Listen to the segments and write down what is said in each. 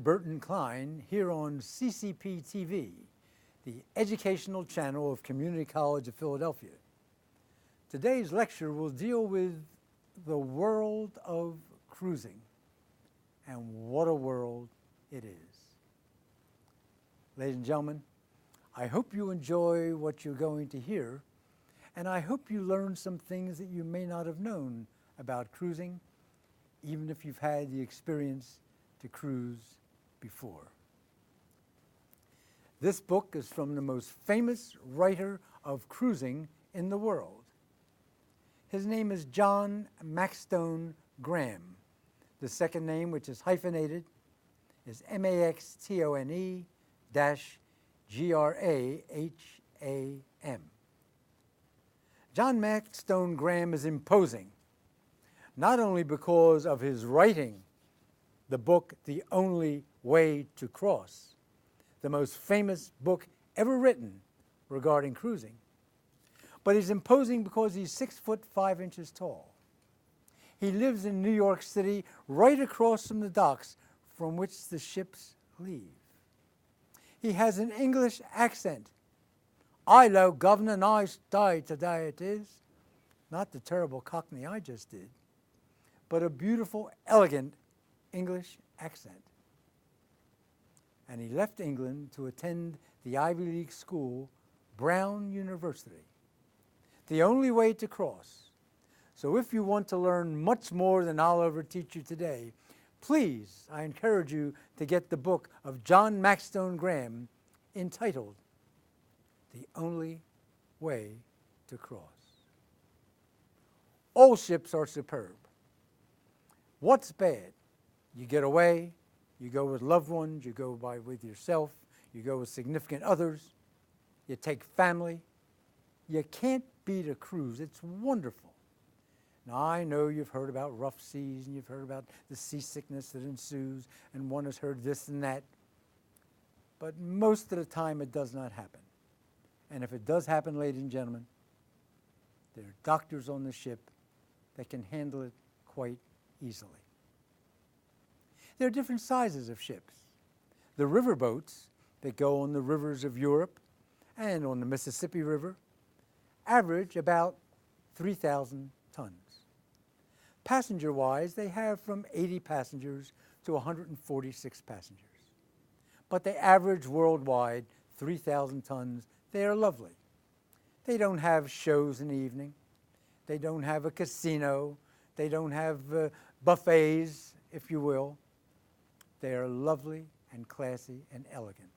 Burton Klein here on CCP TV, the educational channel of Community College of Philadelphia. Today's lecture will deal with the world of cruising, and what a world it is. Ladies and gentlemen, I hope you enjoy what you're going to hear, and I hope you learn some things that you may not have known about cruising, even if you've had the experience to cruise before. This book is from the most famous writer of cruising in the world. His name is John Maxtone Graham. The second name, which is hyphenated, is Maxtone-Graham. John Maxtone Graham is imposing, not only because of his writing the book, The Only Way to Cross, the most famous book ever written regarding cruising, but he's imposing because he's 6'5" tall. He lives in New York City, right across from the docks from which the ships leave. He has an English accent. I know, governor, nice day today it is. Not the terrible Cockney I just did, but a beautiful, elegant English accent. And he left England to attend the Ivy League school, Brown University. The only way to cross. So if you want to learn much more than I'll ever teach you today, please, I encourage you to get the book of John Maxtone Graham entitled The Only Way to Cross. All ships are superb. What's bad? You get away, you go with loved ones, you go with yourself, you go with significant others, you take family. You can't beat a cruise. It's wonderful. Now, I know you've heard about rough seas and you've heard about the seasickness that ensues, and one has heard this and that, but most of the time it does not happen. And if it does happen, ladies and gentlemen, there are doctors on the ship that can handle it quite easily. There are different sizes of ships. The river boats that go on the rivers of Europe and on the Mississippi River average about 3,000 tons. Passenger-wise, they have from 80 passengers to 146 passengers. But they average worldwide 3,000 tons. They are lovely. They don't have shows in the evening. They don't have a casino. They don't have buffets, if you will. They are lovely and classy and elegant.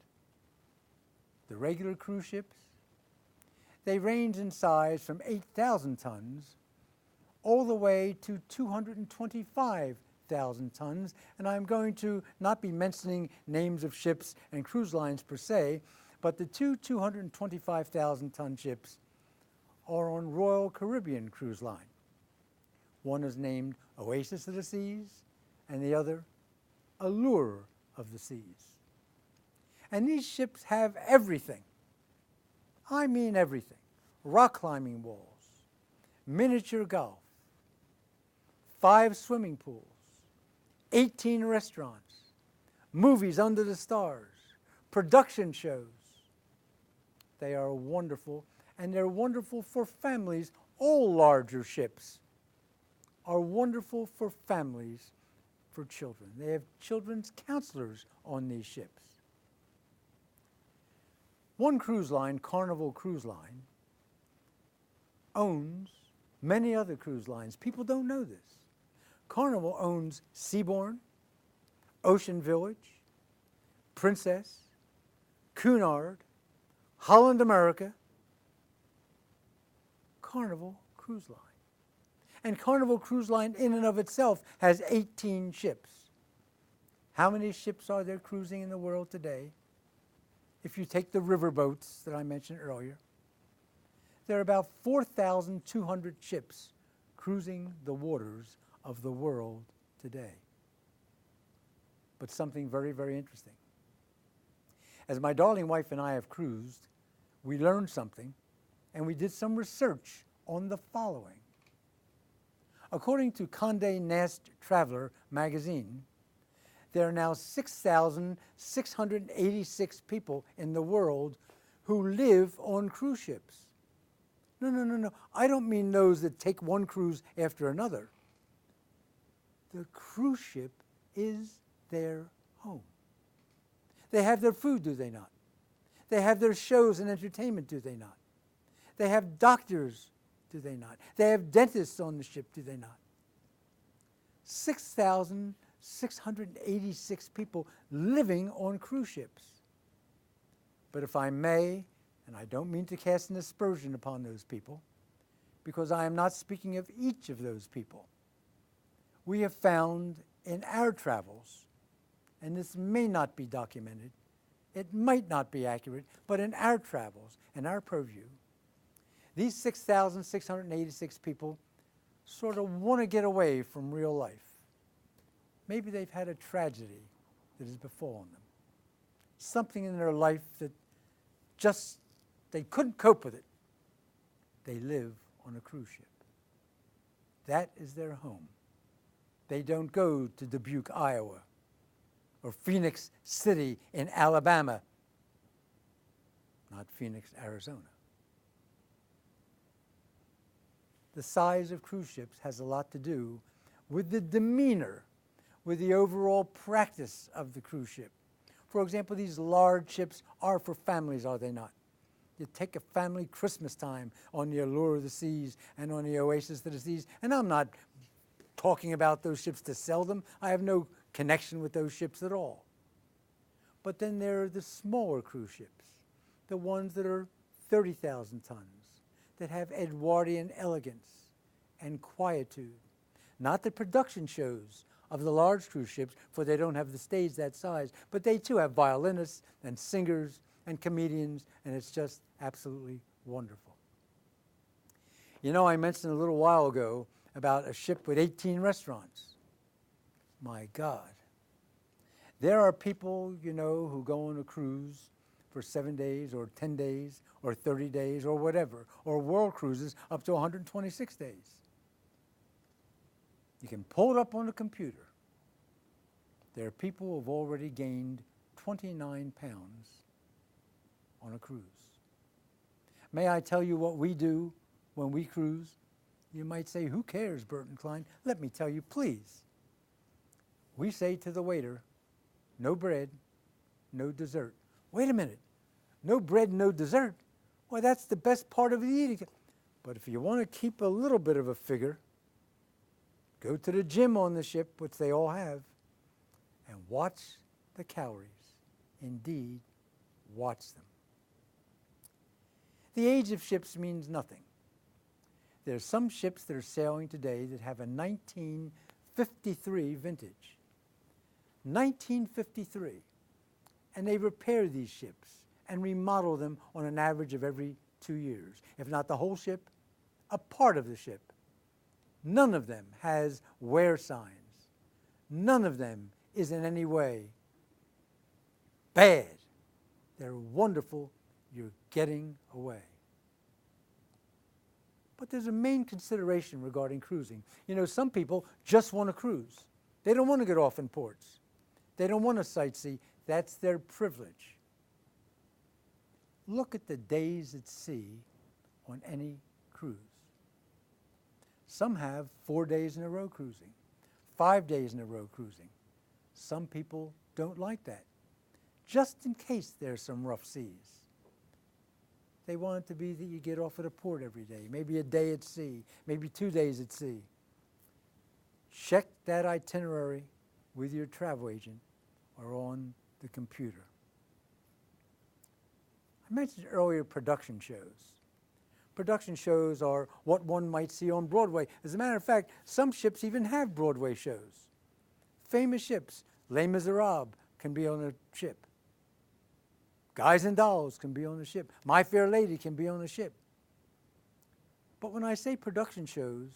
The regular cruise ships, they range in size from 8,000 tons all the way to 225,000 tons. And I'm going to not be mentioning names of ships and cruise lines per se, but the two 225,000-ton ships are on Royal Caribbean Cruise Line. One is named Oasis of the Seas, and the other Allure of the Seas. And these ships have everything. I mean everything. Rock climbing walls, miniature golf, 5 swimming pools, 18 restaurants, movies under the stars, production shows. They are wonderful, and they're wonderful for families. All larger ships are wonderful for families, for children. They have children's counselors on these ships. One cruise line, Carnival Cruise Line, owns many other cruise lines. People don't know this. Carnival owns Seabourn, Ocean Village, Princess, Cunard, Holland America, Carnival Cruise Line. And Carnival Cruise Line in and of itself has 18 ships. How many ships are there cruising in the world today? If you take the river boats that I mentioned earlier, there are about 4,200 ships cruising the waters of the world today. But something very, very interesting. As my darling wife and I have cruised, we learned something, and we did some research on the following. According to Condé Nast Traveler magazine, There are now 6,686 people in the world who live on cruise ships. No. I don't mean those that take one cruise after another. The cruise ship is their home. They have their food, do they not? They have their shows and entertainment, do they not? They have doctors, do they not? They have dentists on the ship, do they not? 6,686 people living on cruise ships. But if I may, and I don't mean to cast an aspersion upon those people, because I am not speaking of each of those people, we have found in our travels, and this may not be documented, it might not be accurate, but in our travels, in our purview, these 6,686 people sort of want to get away from real life. Maybe they've had a tragedy that has befallen them. Something in their life that just, they couldn't cope with it. They live on a cruise ship. That is their home. They don't go to Dubuque, Iowa, or Phoenix City in Alabama, not Phoenix, Arizona. The size of cruise ships has a lot to do with the demeanor, with the overall practice of the cruise ship. For example, these large ships are for families, are they not? You take a family Christmas time on the Allure of the Seas and on the Oasis of the Seas, and I'm not talking about those ships to sell them. I have no connection with those ships at all. But then there are the smaller cruise ships, the ones that are 30,000 tons, that have Edwardian elegance and quietude. Not the production shows of the large cruise ships, for they don't have the stage that size, but they too have violinists and singers and comedians, and it's just absolutely wonderful. You know, I mentioned a little while ago about a ship with 18 restaurants. My God. There are people, you know, who go on a cruise for 7 days or 10 days or 30 days or whatever, or world cruises up to 126 days. You can pull it up on the computer. There are people who have already gained 29 pounds on a cruise. May I tell you what we do when we cruise? You might say, who cares, Burton Klein? Let me tell you, please. We say to the waiter, no bread, no dessert. Wait a minute, no bread, no dessert? Why, that's the best part of the eating. But if you want to keep a little bit of a figure, go to the gym on the ship, which they all have, and watch the calories. Indeed, watch them. The age of ships means nothing. There's some ships that are sailing today that have a 1953 vintage. 1953. And they repair these ships and remodel them on an average of every 2 years. If not the whole ship, a part of the ship. None of them has wear signs. None of them is in any way bad. They're wonderful. You're getting away. But there's a main consideration regarding cruising. You know, some people just want to cruise. They don't want to get off in ports. They don't want to sightsee. That's their privilege. Look at the days at sea on any cruise. Some have 4 days in a row cruising, 5 days in a row cruising. Some people don't like that, just in case there's some rough seas. They want it to be that you get off at a port every day, maybe a day at sea, maybe 2 days at sea. Check that itinerary with your travel agent or on the computer. I mentioned earlier production shows. Production shows are what one might see on Broadway. As a matter of fact, some ships even have Broadway shows. Famous ships, Les Miserables can be on a ship. Guys and Dolls can be on a ship. My Fair Lady can be on a ship. But when I say production shows,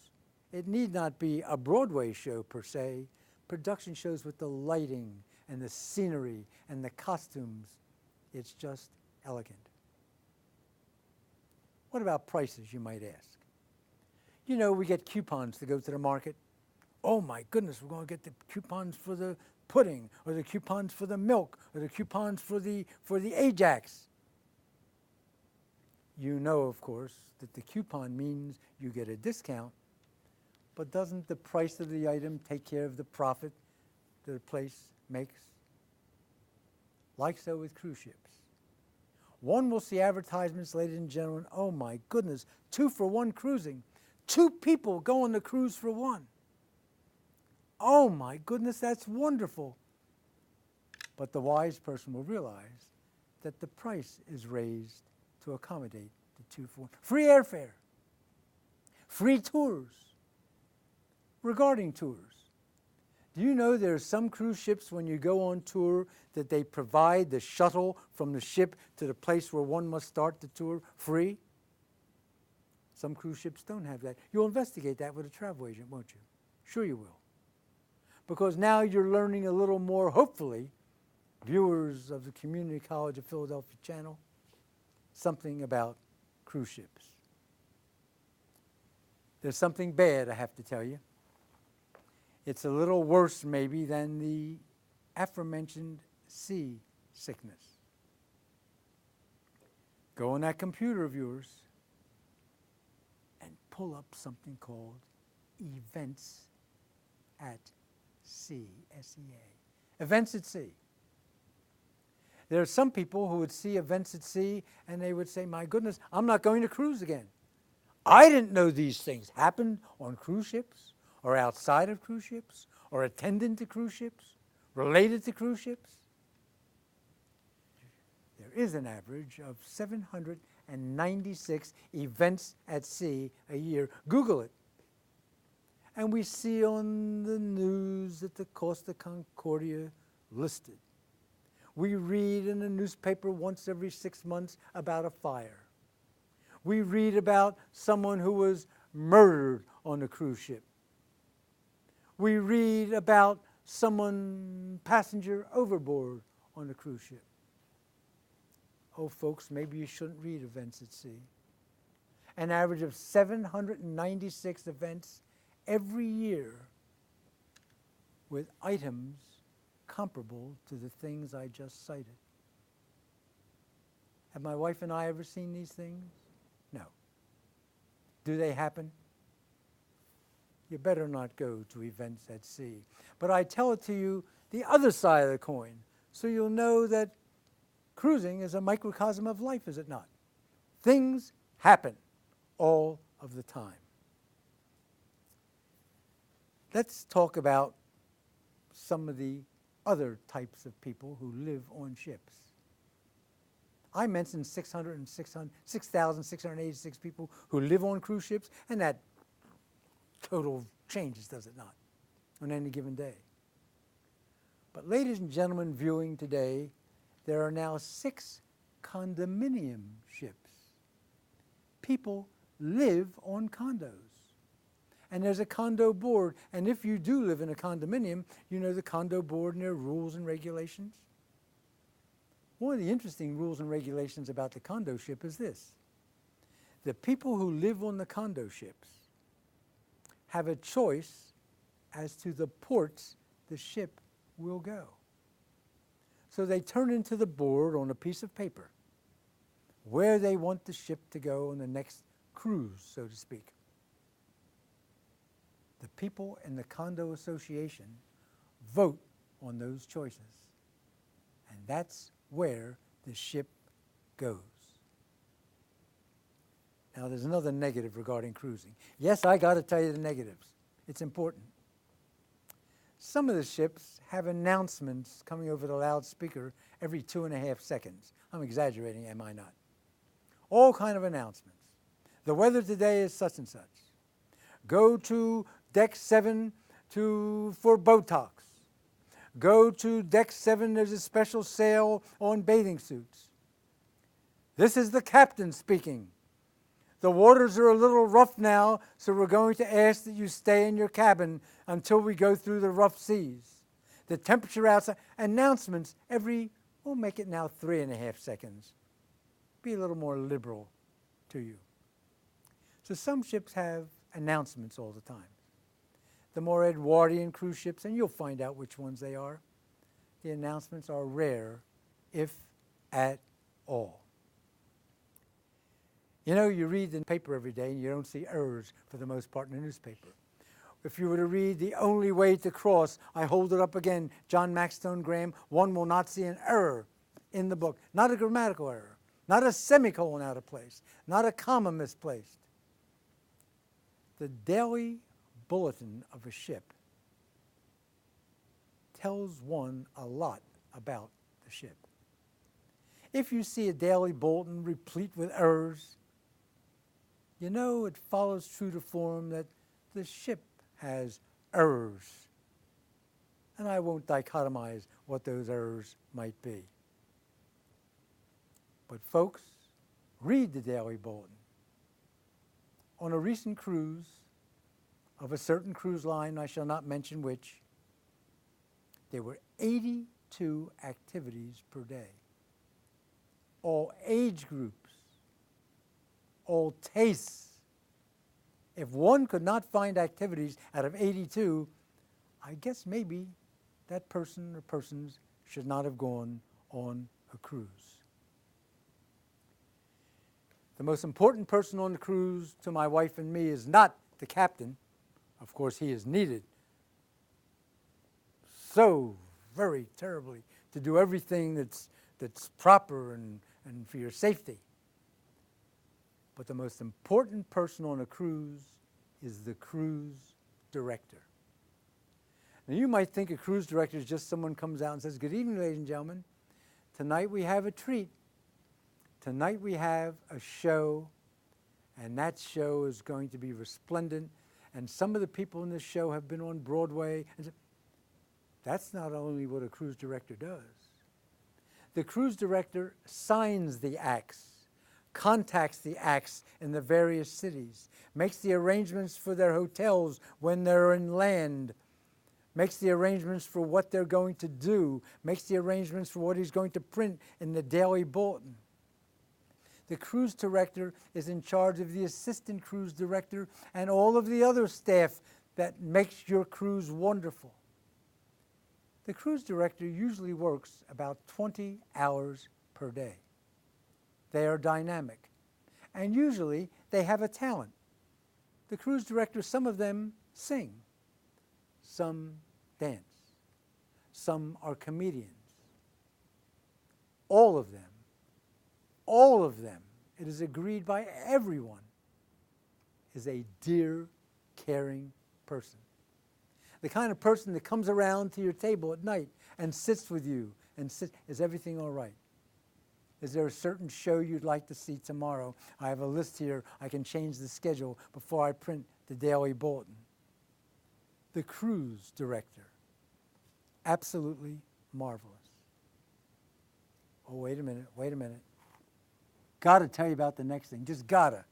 it need not be a Broadway show per se. Production shows with the lighting and the scenery and the costumes. It's just elegant. What about prices, you might ask? You know, we get coupons to go to the market. Oh my goodness, we're going to get the coupons for the pudding, or the coupons for the milk, or the coupons for the Ajax. You know, of course, that the coupon means you get a discount, but doesn't the price of the item take care of the profit that the place makes? Like so with cruise ships. One will see advertisements, ladies and gentlemen, oh my goodness, 2-for-1 cruising. 2 people go on the cruise for 1. Oh my goodness, that's wonderful. But the wise person will realize that the price is raised to accommodate the 2-for-1. Free airfare, free tours, regarding tours. Do you know there are some cruise ships when you go on tour that they provide the shuttle from the ship to the place where one must start the tour free? Some cruise ships don't have that. You'll investigate that with a travel agent, won't you? Sure you will. Because now you're learning a little more, hopefully, viewers of the Community College of Philadelphia channel, something about cruise ships. There's something bad I have to tell you. It's a little worse maybe than the aforementioned sea sickness. Go on that computer of yours and pull up something called Events at Sea, S-E-A. Events at Sea. There are some people who would see events at sea and they would say, my goodness, I'm not going to cruise again. I didn't know these things happened on cruise ships or outside of cruise ships or attendant to cruise ships, related to cruise ships. There is an average of 796 events at sea a year. Google it. And we see on the news that the Costa Concordia listed. We read in the newspaper once every 6 months about a fire. We read about someone who was murdered on a cruise ship. We read about someone, passenger overboard on a cruise ship. Oh, folks, maybe you shouldn't read events at sea. An average of 796 events every year with items comparable to the things I just cited. Have my wife and I ever seen these things? No. Do they happen? You better not go to events at sea. But I tell it to you the other side of the coin, so you'll know that cruising is a microcosm of life, is it not? Things happen all of the time. Let's talk about some of the other types of people who live on ships. I mentioned 6,686 people who live on cruise ships, and that total changes, does it not, on any given day. But ladies and gentlemen viewing today, there are now 6 condominium ships. People live on condos. And there's a condo board, and if you do live in a condominium, you know the condo board and their rules and regulations. One of the interesting rules and regulations about the condo ship is this. The people who live on the condo ships have a choice as to the ports the ship will go. So they turn into the board on a piece of paper where they want the ship to go on the next cruise, so to speak. The people in the condo association vote on those choices, and that's where the ship goes. Now, there's another negative regarding cruising. Yes, I got to tell you the negatives. It's important. Some of the ships have announcements coming over the loudspeaker every 2.5 seconds. I'm exaggerating, am I not? All kind of announcements. The weather today is such and such. Go to deck 7 for Botox. Go to deck 7, there's a special sale on bathing suits. This is the captain speaking. The waters are a little rough now, so we're going to ask that you stay in your cabin until we go through the rough seas. The temperature outside, announcements every, we'll make it now 3.5 seconds. Be a little more liberal to you. So some ships have announcements all the time. The more Edwardian cruise ships, and you'll find out which ones they are, the announcements are rare, if at all. You know, you read the paper every day and you don't see errors for the most part in the newspaper. If you were to read The Only Way to Cross, I hold it up again, John Maxstone Graham, one will not see an error in the book. Not a grammatical error, not a semicolon out of place, not a comma misplaced. The daily bulletin of a ship tells one a lot about the ship. If you see a daily bulletin replete with errors, you know it follows true to form that the ship has errors. And I won't dichotomize what those errors might be. But folks, read the daily bulletin. On a recent cruise of a certain cruise line, I shall not mention which, there were 82 activities per day. All age groups, all tastes. If one could not find activities out of 82, I guess maybe that person or persons should not have gone on a cruise. The most important person on the cruise to my wife and me is not the captain. Of course, he is needed so very terribly to do everything that's proper and for your safety. But the most important person on a cruise is the cruise director. Now, you might think a cruise director is just someone comes out and says, "Good evening, ladies and gentlemen. Tonight we have a treat. Tonight we have a show, and that show is going to be resplendent. And some of the people in this show have been on Broadway." And that's not only what a cruise director does. The cruise director signs the acts, contacts the acts in the various cities, makes the arrangements for their hotels when they're in land, makes the arrangements for what they're going to do, makes the arrangements for what he's going to print in the daily bulletin. The cruise director is in charge of the assistant cruise director and all of the other staff that makes your cruise wonderful. The cruise director usually works about 20 hours per day. They are dynamic, and usually they have a talent. The cruise director, some of them sing, some dance, some are comedians. All of them, it is agreed by everyone, is a dear, caring person. The kind of person that comes around to your table at night and sits with you and is everything all right? Is there a certain show you'd like to see tomorrow? I have a list here. I can change the schedule before I print the daily bulletin. The cruise director, absolutely marvelous. Oh, wait a minute. Gotta tell you about the next thing, just gotta.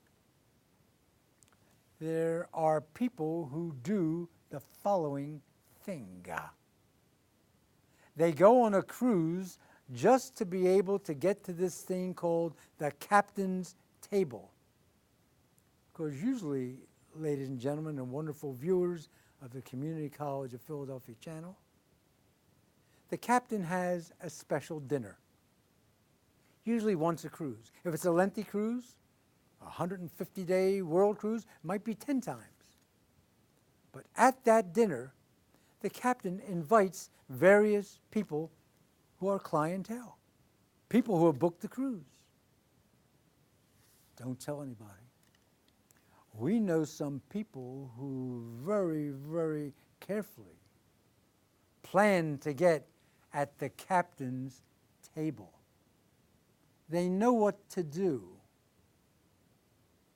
There are people who do the following thing. They go on a cruise just to be able to get to this thing called the captain's table. Because usually, ladies and gentlemen and wonderful viewers of the Community College of Philadelphia channel, the captain has a special dinner, usually once a cruise. If it's a lengthy cruise, a 150-day world cruise, it might be 10 times. But at that dinner, the captain invites various people who are clientele, people who have booked the cruise. Don't tell anybody. We know some people who very, very carefully plan to get at the captain's table. They know what to do.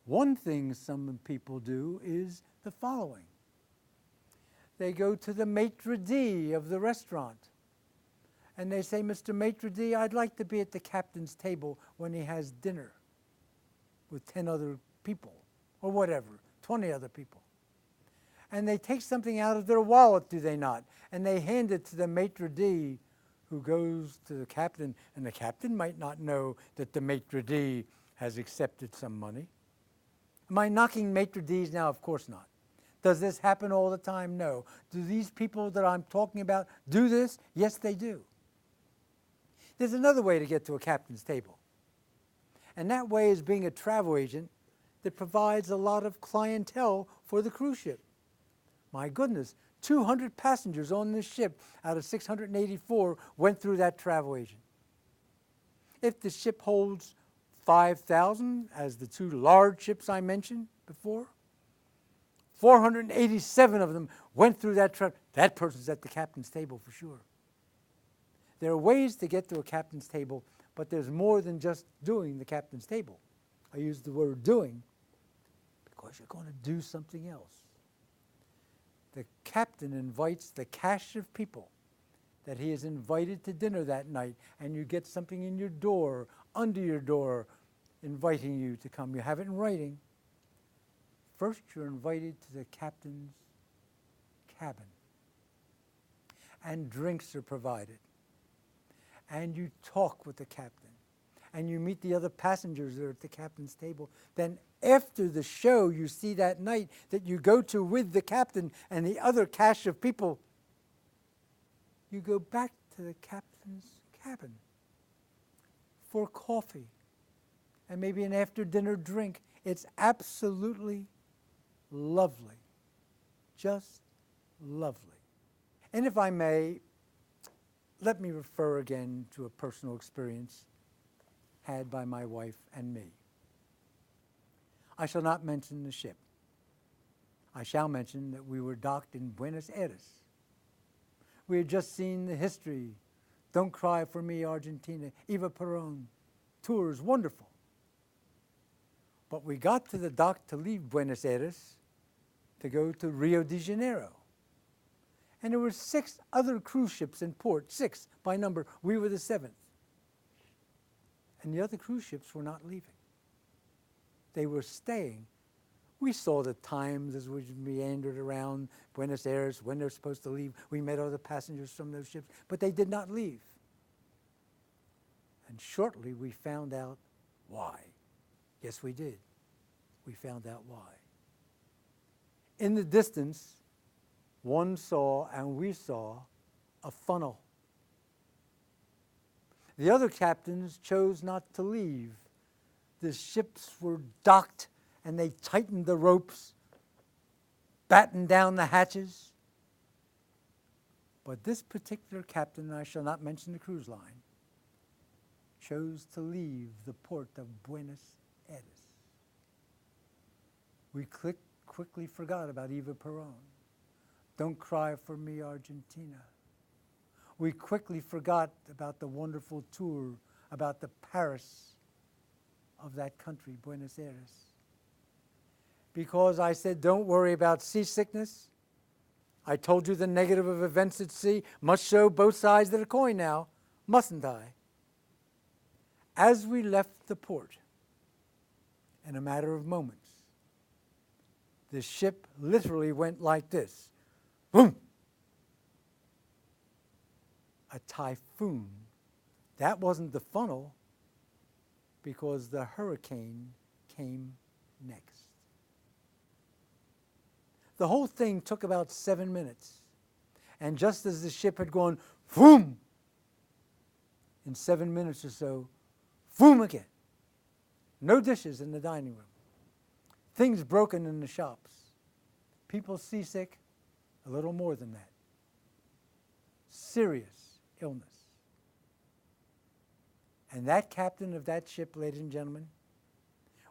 One thing some people do is the following. They go to the maitre d' of the restaurant and they say, "Mr. maitre d', I'd like to be at the captain's table when he has dinner with 10 other people," or whatever, 20 other people. And they take something out of their wallet, do they not? And they hand it to the maitre d', who goes to the captain, and the captain might not know that the maitre d' has accepted some money. Am I knocking maitre d's now? Of course not. Does this happen all the time? No. Do these people that I'm talking about do this? Yes, they do. There's another way to get to a captain's table. And that way is being a travel agent that provides a lot of clientele for the cruise ship. My goodness, 200 passengers on this ship out of 684 went through that travel agent. If the ship holds 5,000, as the two large ships I mentioned before, 487 of them went through that person's at the captain's table for sure. There are ways to get to a captain's table, but there's more than just doing the captain's table. I use the word doing because you're going to do something else. The captain invites the cache of people that he has invited to dinner that night, and you get something in your door, under your door, inviting you to come. You have it in writing. First, you're invited to the captain's cabin, and drinks are provided. And you talk with the captain, and you meet the other passengers that are at the captain's table. Then after the show you see that night that you go to with the captain and the other cache of people, you go back to the captain's cabin for coffee and maybe an after-dinner drink. It's absolutely lovely, just lovely. And if I may, let me refer again to a personal experience had by my wife and me. I shall not mention the ship. I shall mention that we were docked in Buenos Aires. We had just seen the history, Don't Cry for Me, Argentina, Eva Perón, tours, wonderful. But we got to the dock to leave Buenos Aires to go to Rio de Janeiro. And there were 6 other cruise ships in port, 6 by number. We were the 7th. And the other cruise ships were not leaving. They were staying. We saw the times as we meandered around Buenos Aires when they're supposed to leave. We met other passengers from those ships, but they did not leave. And shortly we found out why. Yes, we did. We found out why. In the distance, one saw and we saw a funnel. The other captains chose not to leave. The ships were docked and they tightened the ropes, battened down the hatches. But this particular captain, I shall not mention the cruise line, chose to leave the port of Buenos Aires. We quickly forgot about Eva Perón. Don't Cry for Me, Argentina. We quickly forgot about the wonderful tour, about the Paris of that country, Buenos Aires. Because I said, don't worry about seasickness. I told you the negative of events at sea must show both sides of the coin now, mustn't I? As we left the port, in a matter of moments, the ship literally went like this. Boom! A typhoon. That wasn't the funnel, because the hurricane came next. The whole thing took about 7 minutes. And just as the ship had gone, boom, in 7 minutes or so, boom again. No dishes in the dining room. Things broken in the shops. People seasick, a little more than that. Serious illness. And that captain of that ship, ladies and gentlemen,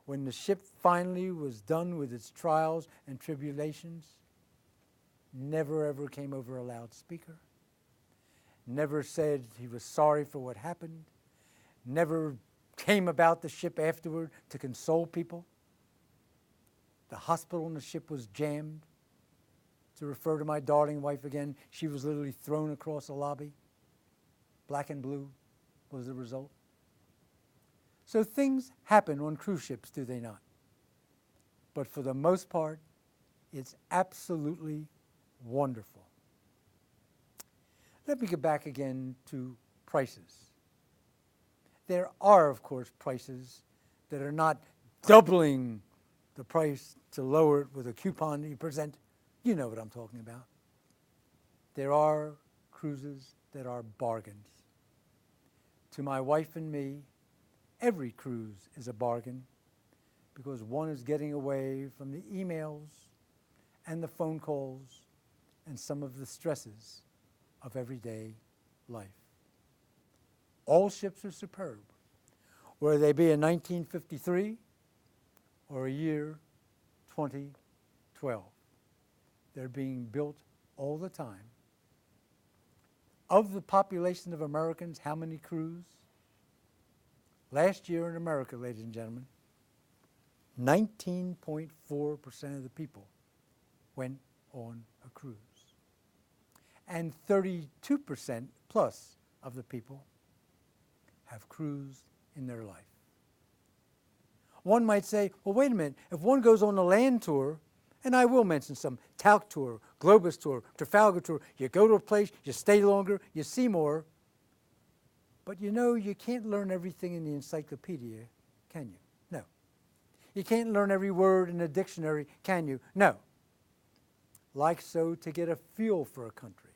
when the ship finally was done with its trials and tribulations, never ever came over a loudspeaker, never said he was sorry for what happened, never came about the ship afterward to console people. The hospital on the ship was jammed. To refer to my darling wife again, she was literally thrown across the lobby. Black and blue was the result. So things happen on cruise ships, do they not? But for the most part, it's absolutely wonderful. Let me get back again to prices. There are, of course, prices that are not doubling the price to lower it with a coupon that you present. You know what I'm talking about. There are cruises that are bargains. To my wife and me, every cruise is a bargain because one is getting away from the emails and the phone calls and some of the stresses of everyday life. All ships are superb, whether they be in 1953 or a year 2012. They're being built all the time. Of the population of Americans, how many cruise? Last year in America, ladies and gentlemen, 19.4% of the people went on a cruise. And 32% plus of the people have cruised in their life. One might say, well, wait a minute, if one goes on a land tour, and I will mention some, Talc Tour, Globus Tour, Trafalgar Tour, you go to a place, you stay longer, you see more, but you know you can't learn everything in the encyclopedia, can you? No. You can't learn every word in a dictionary, can you? No. Like so, to get a feel for a country,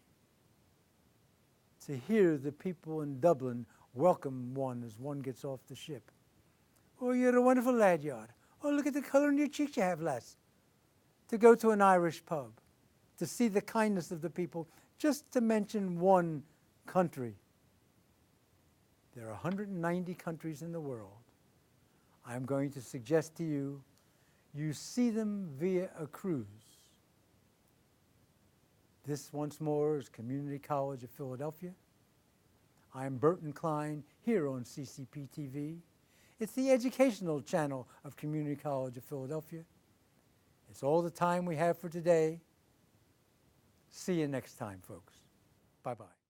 to hear the people in Dublin welcome one as one gets off the ship. Oh, you're a wonderful lad you are. Oh, look at the colour in your cheeks you have, lass. To go to an Irish pub, to see the kindness of the people, just to mention one country. There are 190 countries in the world. I'm going to suggest to you, you see them via a cruise. This, once more, is Community College of Philadelphia. I'm Burton Klein, here on CCP TV. It's the educational channel of Community College of Philadelphia. It's all the time we have for today. See you next time, folks. Bye-bye.